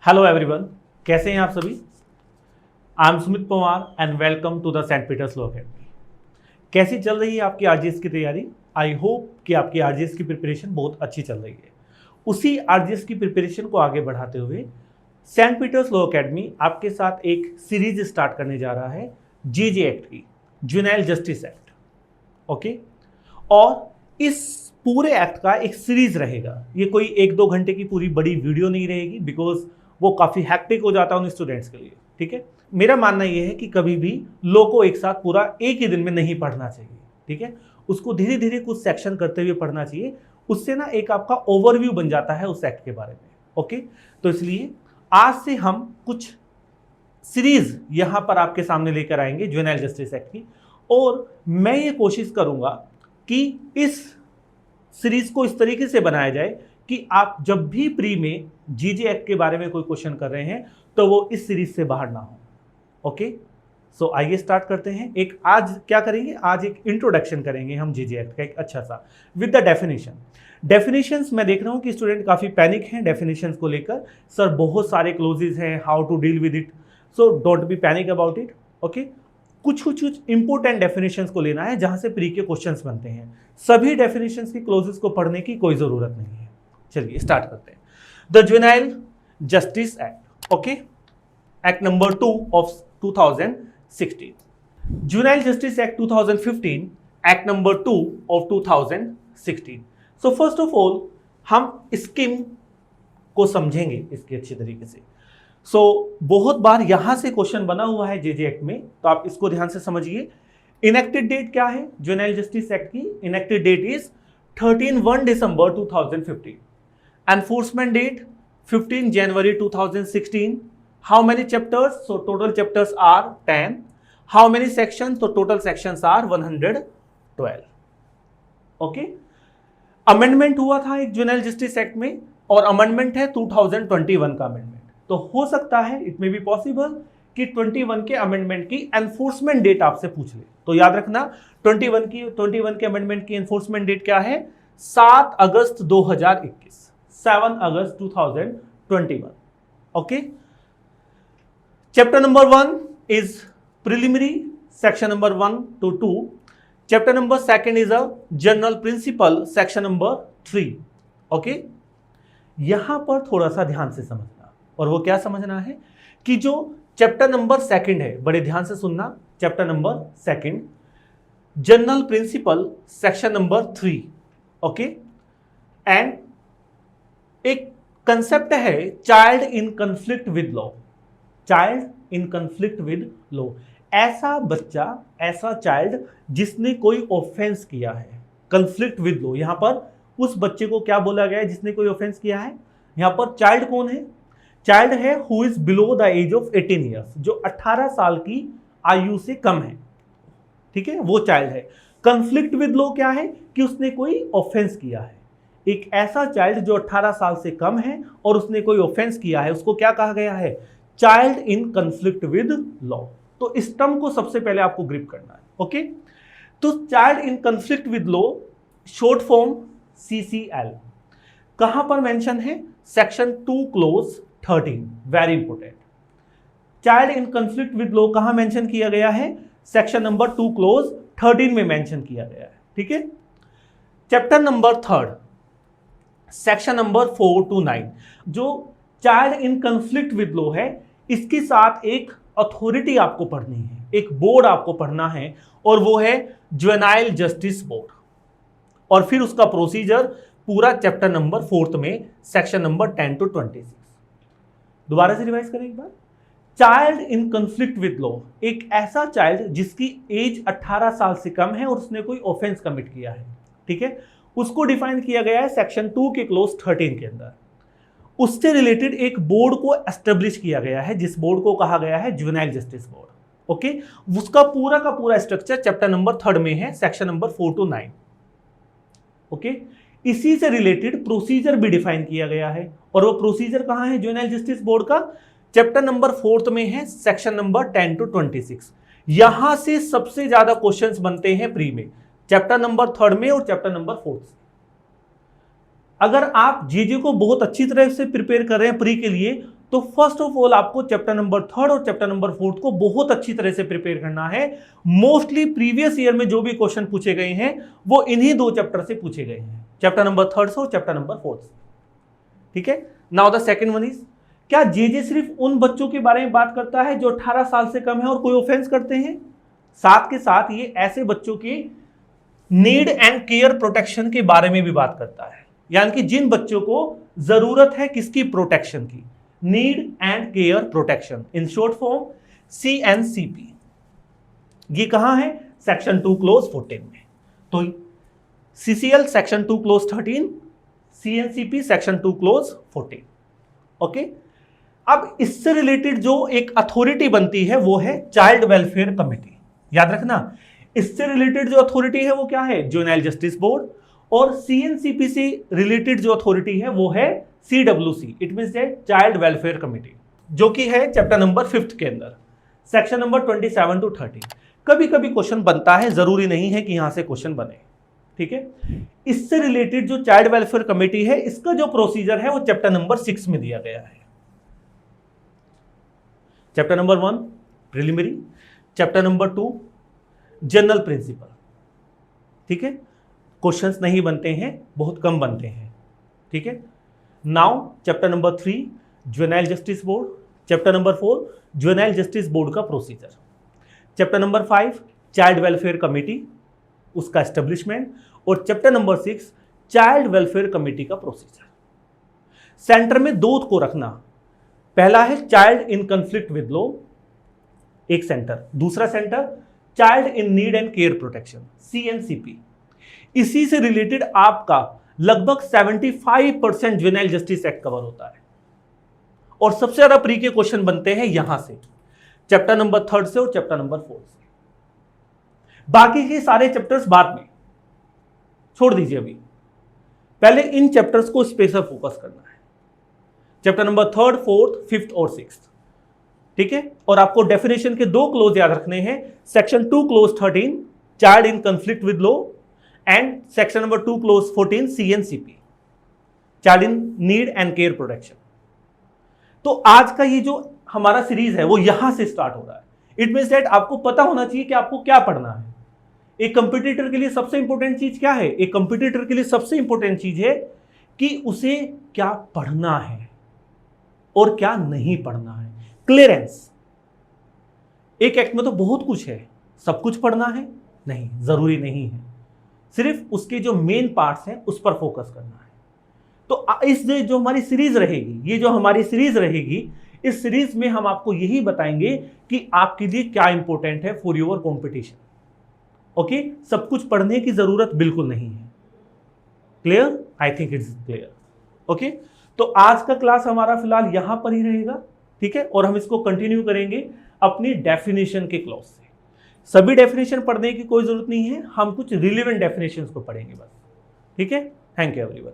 Hello everyone, कैसे हैं आप सभी। I am Sumit Pawar and welcome to the Saint Peter's law academy. कैसी चल रही है आपकी आरजीएस की तैयारी। आई होप कि आपकी आरजीएस की प्रिपरेशन बहुत अच्छी चल रही है। उसी आरजीएस की प्रिपरेशन को आगे बढ़ाते हुए सेंट पीटर्स लॉ अकेडमी आपके साथ एक सीरीज स्टार्ट करने जा रहा है जीजे एक्ट की, जुवेनाइल जस्टिस एक्ट। ओके, और इस पूरे एक्ट का एक सीरीज रहेगा। ये कोई एक दो घंटे की पूरी बड़ी वीडियो नहीं रहेगी, बिकॉज वो काफ़ी हैक्टिक हो जाता है उन स्टूडेंट्स के लिए। ठीक है, मेरा मानना ये है कि कभी भी लॉ को एक साथ पूरा एक ही दिन में नहीं पढ़ना चाहिए। ठीक है, उसको धीरे धीरे कुछ सेक्शन करते हुए पढ़ना चाहिए। उससे ना एक आपका ओवरव्यू बन जाता है उस एक्ट के बारे में। ओके, तो इसलिए आज से हम कुछ सीरीज यहां पर आपके सामने लेकर आएंगे जुवेनाइल जस्टिस एक्ट की, और मैं ये कोशिश करूंगा कि इस सीरीज को इस तरीके से बनाया जाए कि आप जब भी प्री में जीजे एक्ट के बारे में कोई क्वेश्चन कर रहे हैं तो वो इस सीरीज से बाहर ना हो। ओके, सो आइए स्टार्ट करते हैं। एक आज क्या करेंगे, आज एक इंट्रोडक्शन करेंगे हम जीजे एक्ट का एक अच्छा सा विद द डेफिनेशन। डेफिनेशंस मैं देख रहा हूं कि स्टूडेंट काफी पैनिक हैं डेफिनेशंस को लेकर। सर बहुत सारे क्लोजेज हैं, how to deal with it, so don't be panic about it. Okay, कुछ इंपॉर्टेंट डेफिनेशंस को लेना है जहां से प्री के क्वेश्चंस बनते हैं। सभी डेफिनेशंस की क्लोजेस को पढ़ने की कोई जरूरत नहीं है। चलिए स्टार्ट करते हैं। The juvenile justice act, okay, act number 2 of 2016, juvenile justice act 2015, act number 2 of 2016। So first of all हम स्कीम को समझेंगे इसके अच्छे तरीके से। बहुत बार यहां से क्वेश्चन बना हुआ है जेजे एक्ट में, तो आप इसको ध्यान से समझिए। इनेक्टेड डेट क्या है जुवेनाइल जस्टिस एक्ट की? Enacted date is 1 December 2015। Enforcement date 15 January 2016। How many chapters? So total chapters are 10। How many section? तो total sections are 112। Okay, amendment हुआ था एक जुवेनाइल जस्टिस एक्ट में, और अमेंडमेंट है 2021 का अमेंडमेंट। तो हो सकता है, इट मे बी पॉसिबल कि 21 के अमेंडमेंट की एनफोर्समेंट डेट आपसे पूछ ले। तो याद रखना 21 के अमेंडमेंट की एनफोर्समेंट डेट क्या है? 7 अगस्त 2021, 7 अगस्त 2021। Okay, chapter number 1 is preliminary, section number 1 to 2। Chapter number 2 is a general principle, section number 3। Okay, यहां पर थोड़ा सा ध्यान से समझना, और वो क्या समझना है कि जो चैप्टर नंबर 2 है, बड़े ध्यान से सुनना। Chapter number 2 general principle, section number 3। Okay, and एक कंसेप्ट है child in conflict with law. Child in conflict with law, ऐसा बच्चा, ऐसा चाइल्ड जिसने कोई ऑफेंस किया है। कंफ्लिक्ट विद लॉ, यहां पर उस बच्चे को क्या बोला गया है जिसने कोई ऑफेंस किया है। यहां पर चाइल्ड कौन है? चाइल्ड है who is below the age of 18 years, जो 18 साल की आयु से कम है। ठीक है, वो चाइल्ड है। कंफ्लिक्ट विद लॉ क्या है कि उसने कोई ऑफेंस किया है। एक ऐसा चाइल्ड जो 18 साल से कम है और उसने कोई ऑफेंस किया है, उसको क्या कहा गया है? Child in conflict with law. तो इस टर्म को सबसे पहले आपको ग्रिप करना है। ओके, तो child in conflict with law, short form CCL, कहां पर मेंशन है? Section 2 close 13, very important. Child in conflict with law कहां मेंशन किया गया है? सेक्शन नंबर 2 क्लोज 13 में मेंशन किया गया है। ठीक है, chapter number 3, section number 4 to 9, जो child in conflict with law है, इसके साथ एक अथॉरिटी आपको पढ़नी है, एक बोर्ड आपको पढ़ना है, और वो है जुवेनाइल जस्टिस बोर्ड। और फिर उसका प्रोसीजर पूरा चैप्टर नंबर 4 में, सेक्शन नंबर 10 to 26। दोबारा से रिवाइज करें एक बार। Child in conflict with law, एक ऐसा चाइल्ड जिसकी एज 18 साल से कम है और उसने कोई ऑफेंस कमिट किया है। ठीक है, उसको डिफाइन किया गया है सेक्शन 2 के क्लोज 13 के अंदर। उससे रिलेटेड एक बोर्ड को एस्टेब्लिश किया गया है, जिस बोर्ड को कहा गया है जुवेनाइल जस्टिस बोर्ड। ओके, उसका पूरा का पूरा स्ट्रक्चर चैप्टर नंबर 3 में है, सेक्शन नंबर 4 to 9। ओके, इसी से रिलेटेड प्रोसीजर भी डिफाइन किया गया है, और वो प्रोसीजर कहां है जुवेनाइल जस्टिस बोर्ड का? चैप्टर नंबर 4 में है, सेक्शन नंबर 10 to 26। यहां से सबसे ज्यादा क्वेश्चंस बनते हैं प्री में, चैप्टर नंबर 3 में और चैप्टर नंबर 4 से। अगर आप जीजे को बहुत अच्छी तरह से प्रिपेयर कर रहे हैं प्री के लिए, तो फर्स्ट ऑफ ऑल आपको चैप्टर नंबर 3 और चैप्टर नंबर 4 को बहुत अच्छी तरह से प्रिपेयर करना है। मोस्टली प्रीवियस ईयर में जो भी क्वेश्चन पूछे गए हैं वो इन्हीं दो चैप्टर से पूछे गए हैं, चैप्टर नंबर 3 से और चैप्टर नंबर 4 से। ठीक है, now the second one is, क्या जेजे सिर्फ उन बच्चों के बारे में बात करता है जो 18 साल से कम है और कोई ऑफेंस करते हैं? साथ के साथ ये ऐसे बच्चों की नीड एंड केयर प्रोटेक्शन के बारे में भी बात करता है, यानी कि जिन बच्चों को जरूरत है किसकी प्रोटेक्शन की, need and care protection, in short form CNCP। ये कहां है? सेक्शन 2 क्लोज 14 में। तो CCL section 2 close 13, CNCP section 2 close 14। Okay, अब इससे रिलेटेड जो एक अथॉरिटी बनती है वो है चाइल्ड वेलफेयर कमेटी। याद रखना, इससे रिलेटेड जो अथॉरिटी है वो क्या है? Juvenile justice board. और CNCP से रिलेटेड जो अथॉरिटी है वो है CWC, it means child welfare committee, जो कि है चैप्टर नंबर 5 के अंदर, सेक्शन नंबर 27 to 30। कभी कभी क्वेश्चन बनता है, जरूरी नहीं है कि यहां से क्वेश्चन बने। ठीक है, इससे रिलेटेड जो चाइल्ड वेलफेयर कमेटी है, इसका जो प्रोसीजर है वो चैप्टर नंबर 6 में दिया गया है। Chapter number 1 preliminary, chapter number 2 general principle. ठीक है, क्वेश्चंस नहीं बनते हैं, बहुत कम बनते हैं। ठीक है, now chapter number 3 juvenile justice board, chapter number 4 juvenile justice board का procedure, chapter number 5 child welfare committee, उसका एस्टेब्लिशमेंट, और chapter number 6 child welfare committee का प्रोसीजर। सेंटर में दो को रखना, पहला है child in conflict with law, एक सेंटर, दूसरा centre child in need and care protection, CNCP। इसी से रिलेटेड आपका लगभग 75% जुवेनाइल जस्टिस एक्ट कवर होता है, और सबसे ज्यादा प्री के क्वेश्चन बनते हैं यहां से, चैप्टर नंबर 3 से और चैप्टर नंबर 4 से। बाकी के सारे चैप्टर्स बाद में छोड़ दीजिए, अभी पहले इन चैप्टर्स को स्पेशल फोकस करना है, चैप्टर नंबर 3, 4, 5 और 6। ठीक है, और आपको डेफिनेशन के दो क्लोज याद रखने हैं, section 2 close 13 child in conflict with law, and section number 2 close 14 CNCP, child in need and care protection. तो आज का ये जो हमारा सीरीज है वो यहां से स्टार्ट हो रहा है। इट मींस दैट आपको पता होना चाहिए कि आपको क्या पढ़ना है। एक कंपटीटर के लिए सबसे इंपॉर्टेंट चीज क्या है? एक कंपटीटर के लिए सबसे इंपॉर्टेंट चीज है कि उसे क्या पढ़ना है और क्या नहीं पढ़ना है। क्लियरेंस। एक एक्ट में तो बहुत कुछ है, सब कुछ पढ़ना है नहीं, जरूरी नहीं है, सिर्फ उसके जो मेन पार्ट्स हैं उस पर फोकस करना है। तो इस जो हमारी सीरीज रहेगी, ये जो हमारी सीरीज रहेगी, इस सीरीज में हम आपको यही बताएंगे कि आपके लिए क्या इंपॉर्टेंट है फॉर योर कॉम्पिटिशन। ओके, सब कुछ पढ़ने की जरूरत बिल्कुल नहीं है। Clear? I think it's clear. Okay, तो आज का क्लास हमारा फिलहाल यहां पर ही रहेगा। ठीक है, और हम इसको कंटिन्यू करेंगे अपनी डेफिनेशन के क्लॉज से। सभी डेफिनेशन पढ़ने की कोई जरूरत नहीं है, हम कुछ रिलेवेंट डेफिनेशंस को पढ़ेंगे बस। ठीक है, थैंक यू एवरीवन।